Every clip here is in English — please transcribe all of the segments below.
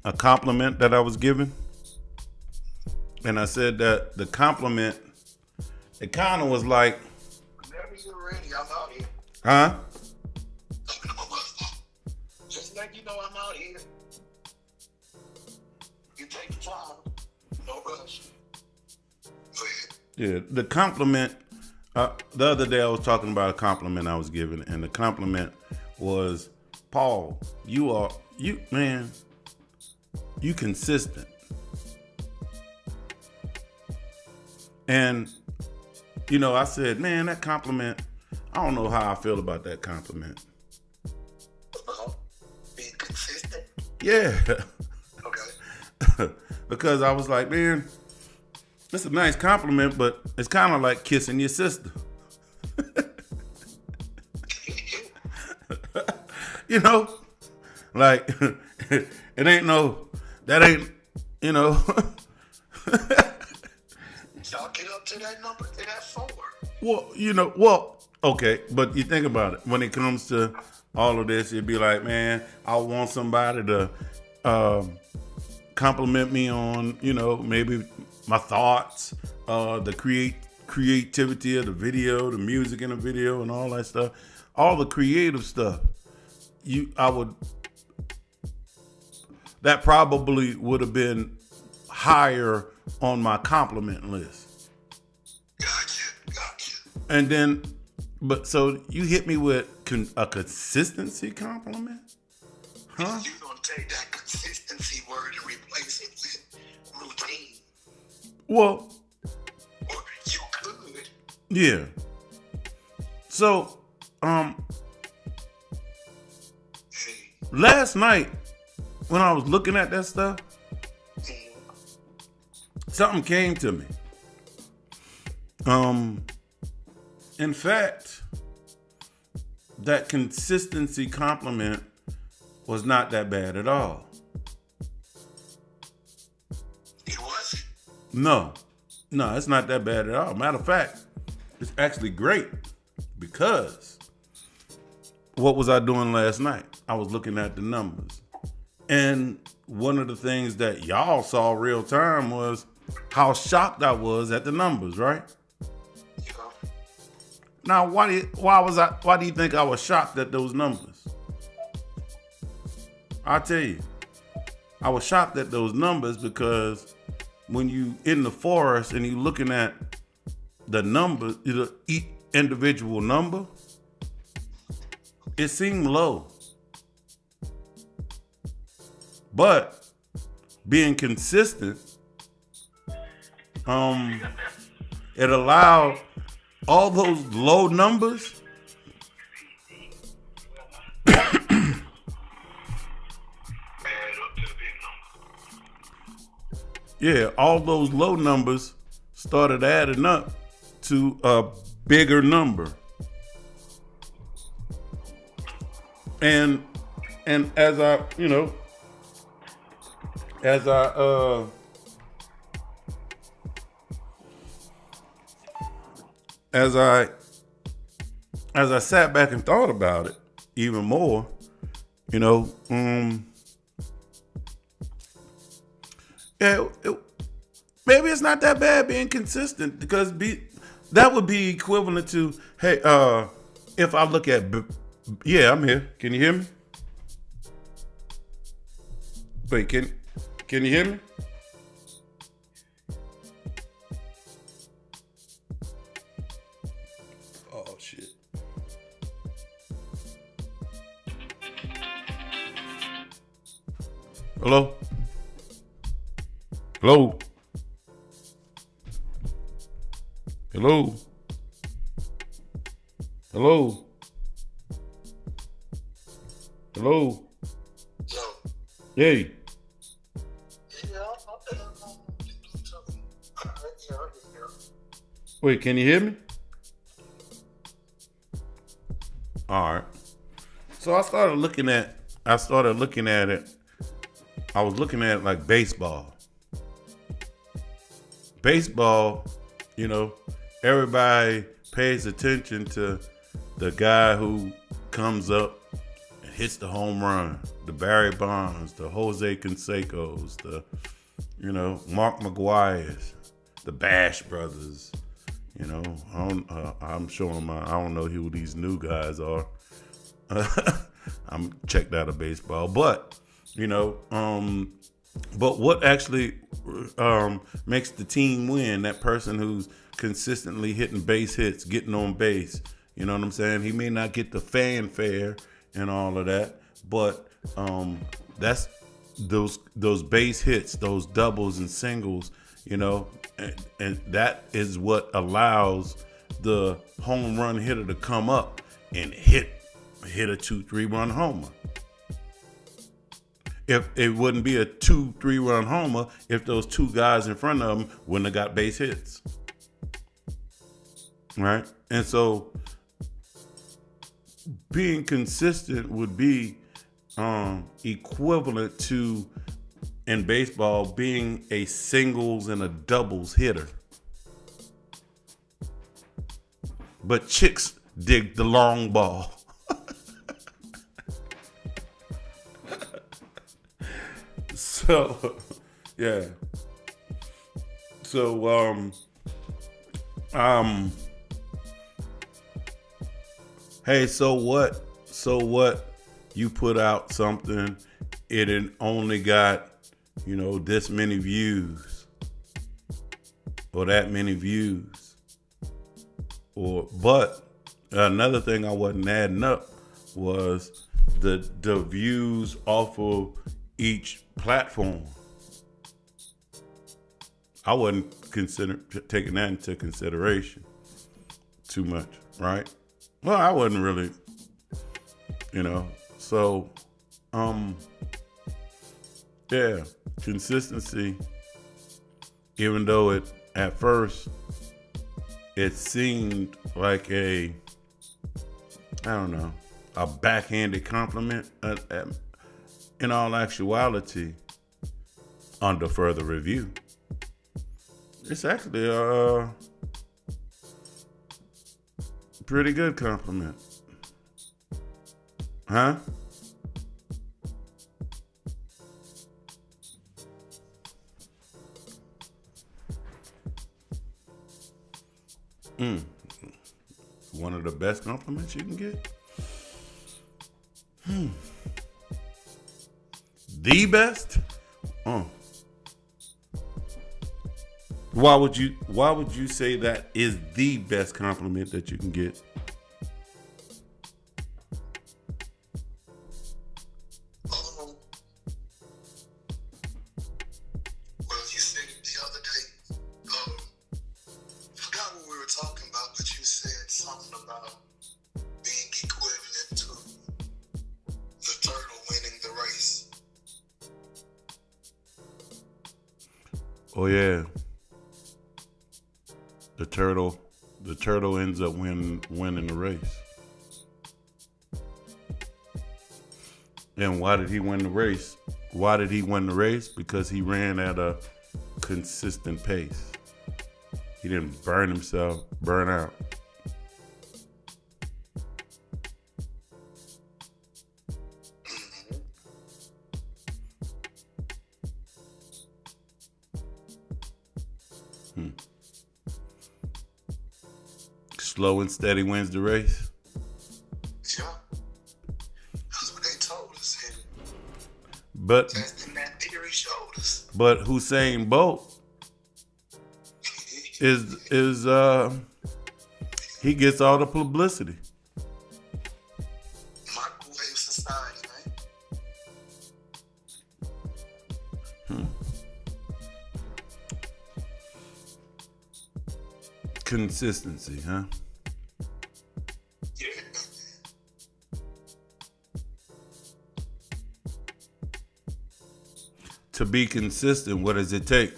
a compliment that I was given, and I said that the compliment, it kind of was like, Whenever you're ready, I'm out here. huh? Just let you know I'm out here. You take your time. No rush. Go ahead. Yeah, the compliment. The other day I was talking about a compliment I was given, and the compliment was, Paul, you man, you consistent. And I said, man, that compliment, I don't know how I feel about that compliment. Being consistent. Yeah. Okay. Because I was like, man, it's a nice compliment, but it's kind of like kissing your sister. Like, it ain't that ain't, you know. Chalk it up to that number, to that 4. Okay, but you think about it. When it comes to all of this, it'd be like, man, I want somebody to compliment me on, maybe my thoughts, the creativity of the video, the music in the video, and all that stuff, all the creative stuff. That probably would have been higher on my compliment list. Gotcha. And then, so you hit me with a consistency compliment? Huh? You're going to take that consistency word and replace it with routine. Well, Or you could. yeah. So, last night when I was looking at that stuff, something came to me. In fact, that consistency compliment was not that bad at all. It was? No, it's not that bad at all. Matter of fact, it's actually great because what was I doing last night? I was looking at the numbers. And one of the things that y'all saw real time was how shocked I was at the numbers, right? Yeah. Now, why do you think I was shocked at those numbers? I'll tell you. I was shocked at those numbers because when you in the forest and you looking at the numbers, each individual number, it seemed low. But being consistent, it allowed all those low numbers yeah, all those low numbers started adding up to a bigger number. And as I, as I sat back and thought about it even more, maybe it's not that bad being consistent because that would be equivalent to, hey, if I look at, yeah, I'm here. Can you hear me? Wait, can you hear me? Oh shit. Hello? Hello? Hello? Hello? Hello? Yo. Hey. Wait, can you hear me? All right. So I started looking at it. I was looking at it like baseball. Baseball, everybody pays attention to the guy who comes up and hits the home run. The Barry Bonds, the Jose Cansecos, the Mark McGuire's, the Bash Brothers. I'm showing I don't know who these new guys are. I'm checked out of baseball, but but what actually makes the team win? That person who's consistently hitting base hits, getting on base. You know what I'm saying? He may not get the fanfare and all of that, but that's those base hits, those doubles and singles. And that is what allows the home run hitter to come up and hit a 2-3 run homer. If it wouldn't be a 2-3 run homer if those two guys in front of him wouldn't have got base hits. Right? And so being consistent would be equivalent to, in baseball, being a singles and a doubles hitter. But chicks dig the long ball. So, yeah. So, hey, so what? You put out something, it only got, this many views or that many views. But another thing I wasn't adding up was the views off of each platform. I wasn't taking that into consideration too much, right? Well, I wasn't really, so, yeah, consistency, even though at first it seemed like a backhanded compliment, in all actuality, under further review, it's actually a pretty good compliment. Huh? One of the best compliments you can get. The best? Why would you say that is the best compliment that you can get? Well, you said it the other day. Forgot what we were talking about, but you said something about being equivalent to the turtle winning the race. Oh yeah. The turtle ends up winning the race. And why did he win the race? Because he ran at a consistent pace. He didn't burn out. Slow and steady wins the race. Yeah. That's what they told us. But Testing that theory showed us. But Usain Bolt is he gets all the publicity. Microwave society, man. Consistency, huh? Yeah. To be consistent, what does it take? It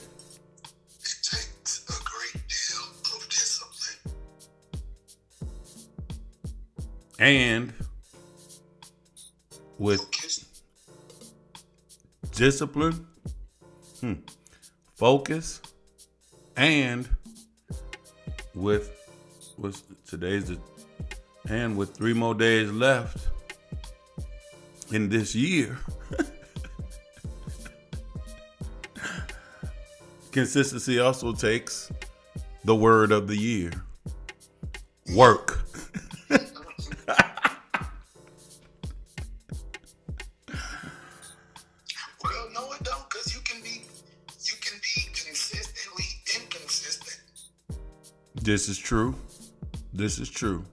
takes a great deal of discipline. And with Focus. discipline, focus, and with 3 more days left, in this year, consistency also takes the word of the year, work. Well, no, it don't, because you can be consistently inconsistent. This is true. This is true.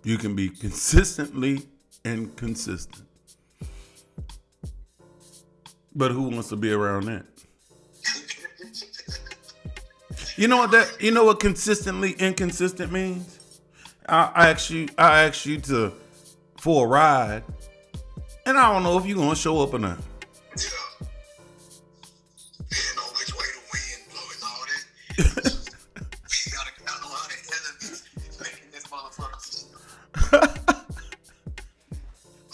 You can be consistently inconsistent. But who wants to be around that? You know what consistently inconsistent means? I ask you to for a ride, and I don't know if you're gonna show up or not. Yeah. You know which way the wind blowing, all that. We gotta count on how the enemies making this motherfucker feel.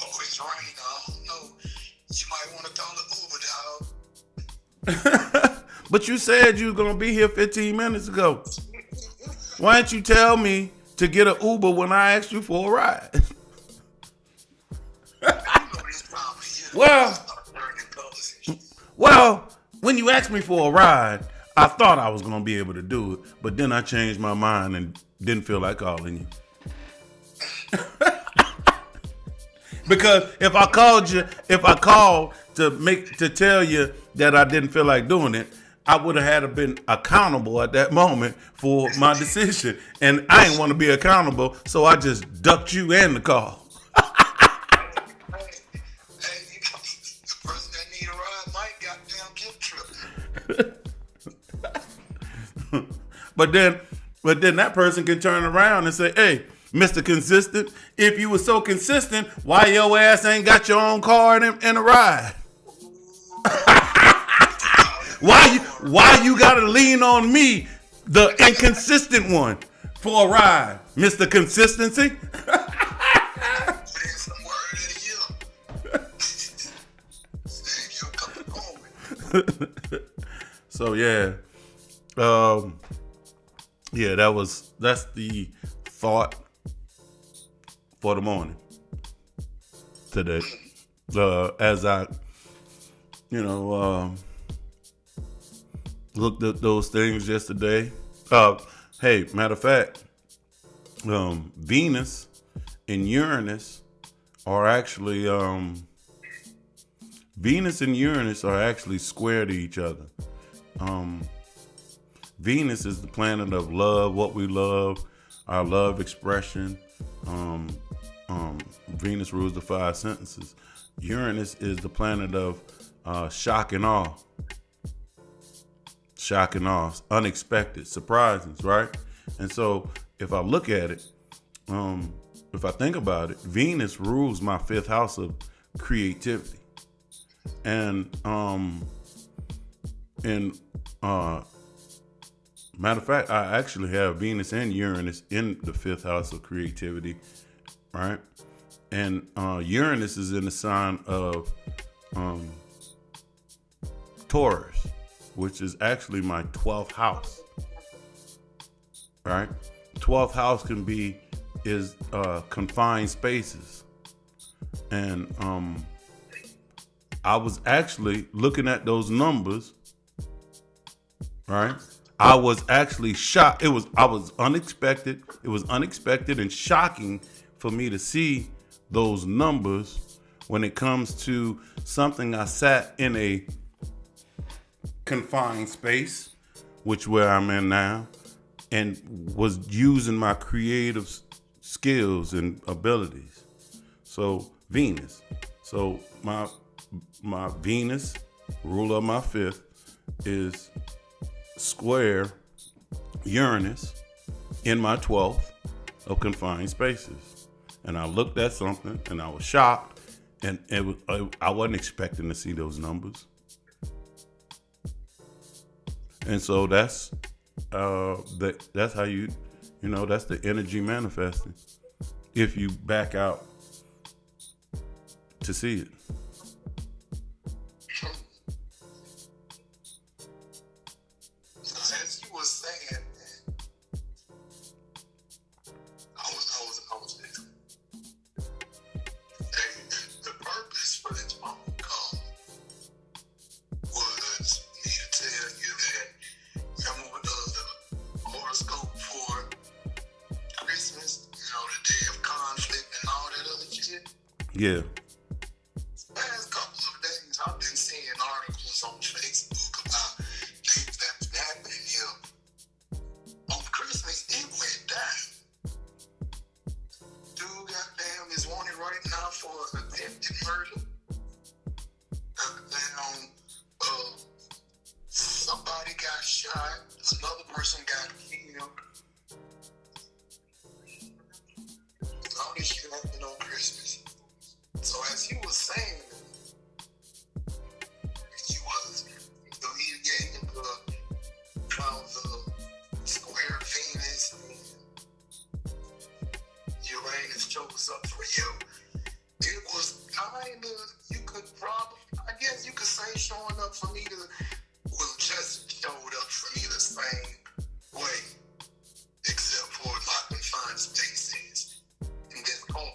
Oh, it's raining. I don't know. You might want to call an Uber, dog. But you said you was gonna be here 15 minutes ago. Why didn't you tell me to get an Uber when I asked you for a ride? You know this problem here. Well- Start learning colors and shit. Well, when you asked me for a ride, I thought I was gonna be able to do it, but then I changed my mind and didn't feel like calling you. Because if I called to tell you that I didn't feel like doing it, I would have had to been accountable at that moment for my decision, and I didn't want to be accountable, so I just ducked you and the call. Hey, the person that need a ride might goddamn get tripped. But then that person can turn around and say, "Hey, Mr. Consistent, if you were so consistent, why your ass ain't got your own car and a ride? Why you gotta lean on me, the inconsistent one, for a ride, Mr. Consistency?" Put in some word of the year. Save you a couple moments. So yeah, that's the thought for the morning today. As I, looked at those things yesterday. Hey, matter of fact, Venus and Uranus are actually square to each other. Venus is the planet of love, what we love, our love expression. Venus rules the 5 sentences. Uranus is the planet of shock and awe. Shock and awe, unexpected, surprises, right? And so if I look at it, if I think about it, Venus rules my 5th house of creativity. And matter of fact, I actually have Venus and Uranus in the 5th house of creativity, right? And Uranus is in the sign of Taurus, which is actually my 12th house, right? 12th house is confined spaces. And I was actually looking at those numbers, right? I was actually shocked. It was unexpected. It was unexpected and shocking for me to see those numbers when it comes to something I sat in a confined space, which where I'm in now, and was using my creative skills and abilities. So Venus. So my Venus, ruler of my 5th, is square Uranus in my 12th of confined spaces. And I looked at something and I was shocked, and I wasn't expecting to see those numbers. And so that's how that's the energy manifesting if you back out to see it. As you were saying, I was thinking, hey, Yeah. Past couple of days, I've been seeing articles on Facebook about things that's been happening here. On Christmas, it went down. Dude, goddamn, is wanted right now for attempted murder. Goddamn, somebody got shot. Another person got killed. All this shit happened on Christmas. So as you was saying, he gave him the square Venus and Uranus shows up for you. It was kind of, you could probably, I guess you could say showing up for me just showed up for me the same way, except for my confined spaces in this car.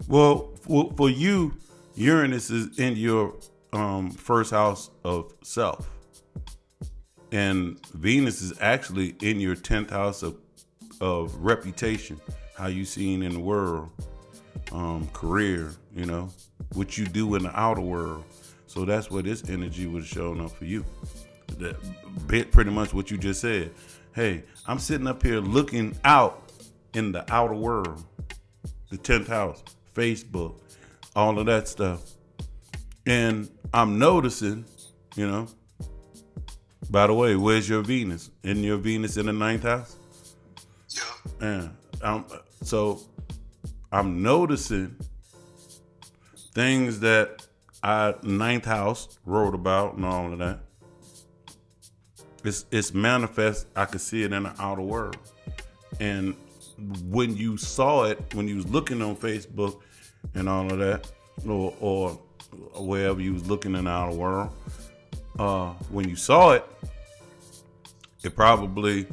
Well, for you, Uranus is in your first house of self, and Venus is actually in your 10th house of reputation, how you seen in the world, career, what you do in the outer world. So that's where this energy was showing up for you. That pretty much what you just said. Hey, I'm sitting up here looking out in the outer world, the 10th house, Facebook, all of that stuff. And I'm noticing, by the way, where's your Venus? Isn't your Venus in the 9th house? Yeah. So I'm noticing things that I 9th house wrote about and all of that. It's manifest. I could see it in the outer world. And when you saw it, when you was looking on Facebook and all of that, or wherever you was looking in the outer world, when you saw it, it probably,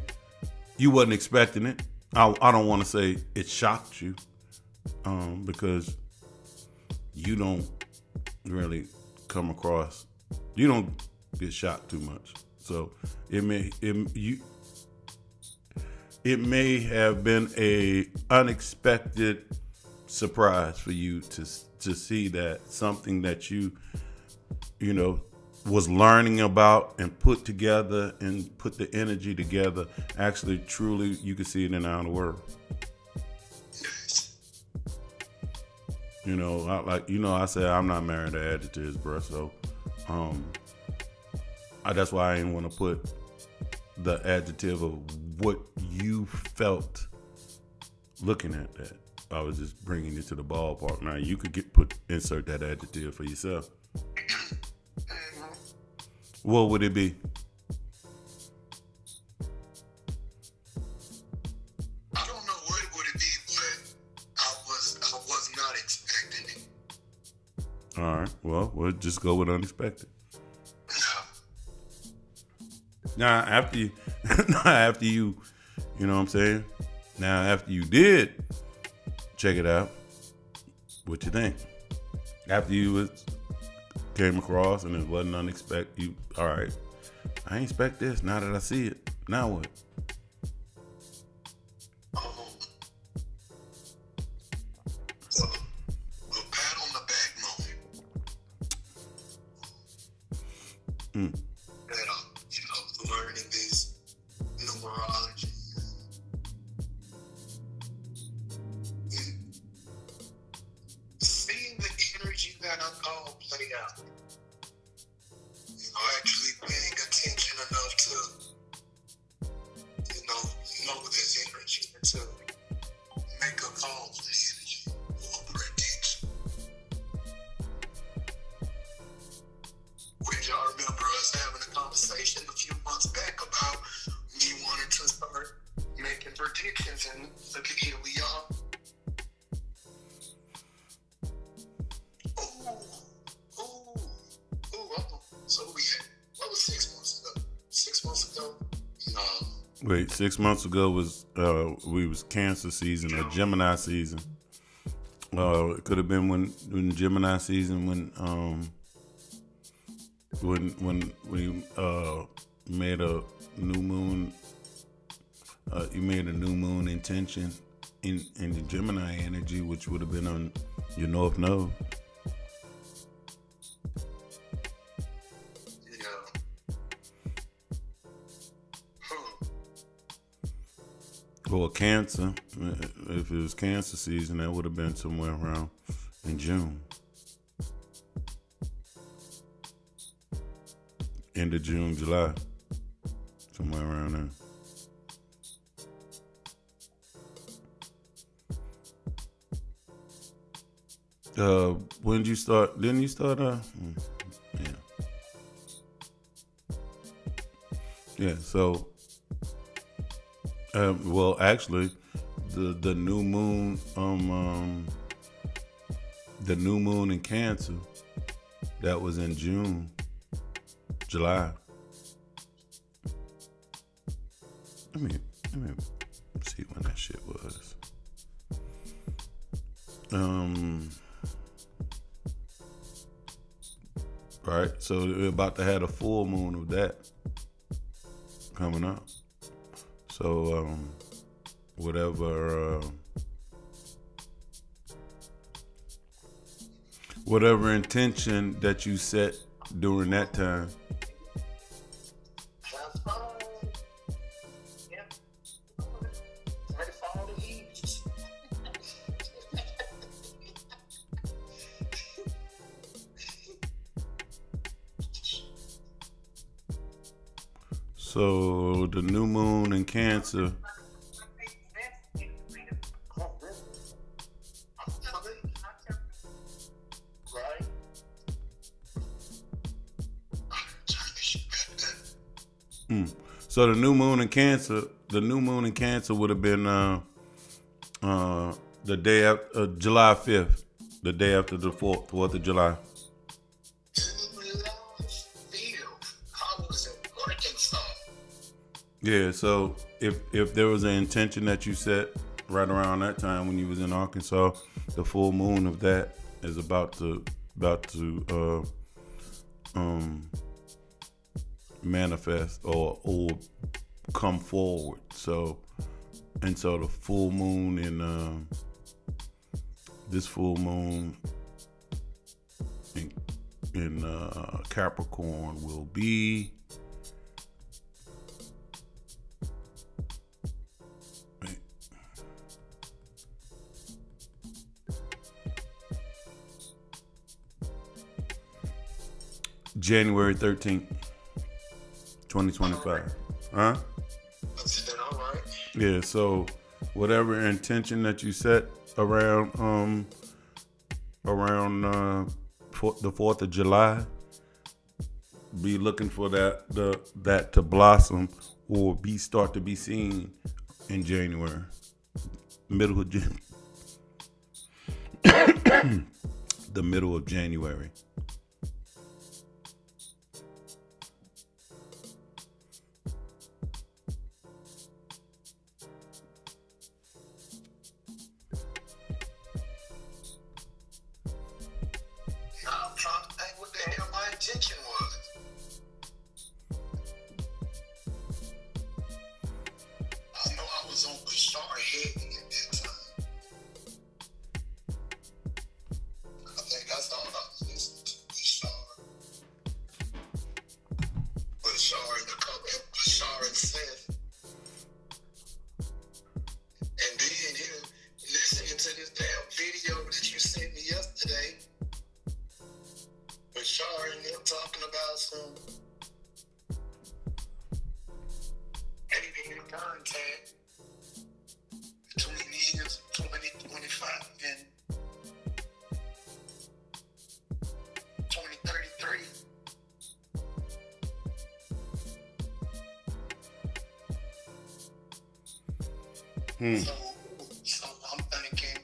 you wasn't expecting it. I don't want to say it shocked you, because you don't really come across, you don't get shocked too much. So it may have been a unexpected surprise for you to see that something that you was learning about and put together and put the energy together, actually truly you could see it in the outer world. I said I'm not married to adjectives, bro. So that's why I didn't want to put the adjective of what you felt looking at that. I was just bringing you to the ballpark. Now you could insert that adjective for yourself. What would it be? I don't know what it would be, but I was not expecting it. All right. Well, we'll just go with unexpected. Now, after you, you know what I'm saying? Now, after you did check it out, what you think? After you came across and it wasn't unexpected, you, all right, I ain't expect this. Now that I see it, now what? So, a pat on the back moment. That, learning this numerology. Seeing the energy that I call play out. Actually paying attention enough to, know this energy and to make a call for the energy or prediction. Which I remember us having a conversation a few months back about me wanting to start making predictions, and look at here we are. So what was 6 months ago? 6 months ago? No. Wait, 6 months ago was was Cancer season or Gemini season. It could have been when Gemini season when we made a new moon. You made a new moon intention in the Gemini energy, which would have been on You North Node. Yeah. Or Cancer. If it was Cancer season, that would have been somewhere around in June. End of June, July. Somewhere around there. When did you start? Didn't you start? Yeah. Yeah. So, well, actually, the new moon, the new moon in Cancer, that was in June, July. Let me see when that shit was. Right, so we're about to have a full moon of that coming up. So whatever intention that you set during that time. Have fun. Yeah. Ready for all the leaves. So the new moon in Cancer. So the new moon in Cancer would have been the day after July 5th, the day after the 4th of July. Yeah, so if there was an intention that you set right around that time when you was in Arkansas, the full moon of that is about to manifest or come forward. So the full moon in this full moon in Capricorn will be January 13th, 2025. Huh? Is that all right? Yeah, so whatever intention that you set around the 4th of July, be looking for that to blossom or start to be seen in January. Middle of the middle of January. I'm trying to think what the hell my intention was. I know I was on Bashar Heavy at that time. I think that's all I was listening to. Bashar and the couple of Bashar and Seth. And then listening to this damn video that you sent me yesterday. Bashar and them talking about some hand-in-hand contact between years 2025 and 2033. So I'm thinking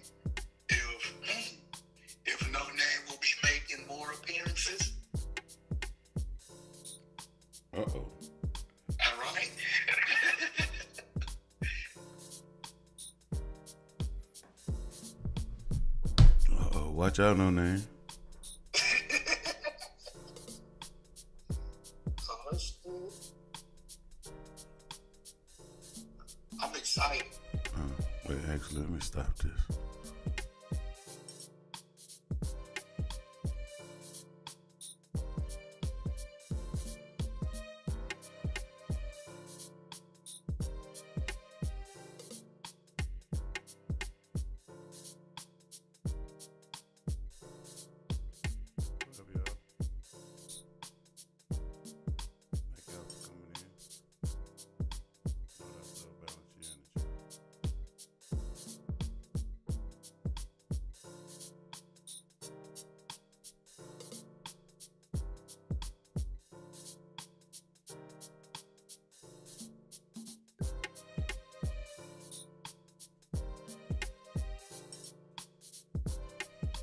if No Name will be making more appearances. Uh-oh. All right. Uh-oh. Watch out, No Name. So that's cool. I'm excited. Wait, actually, let me stop this.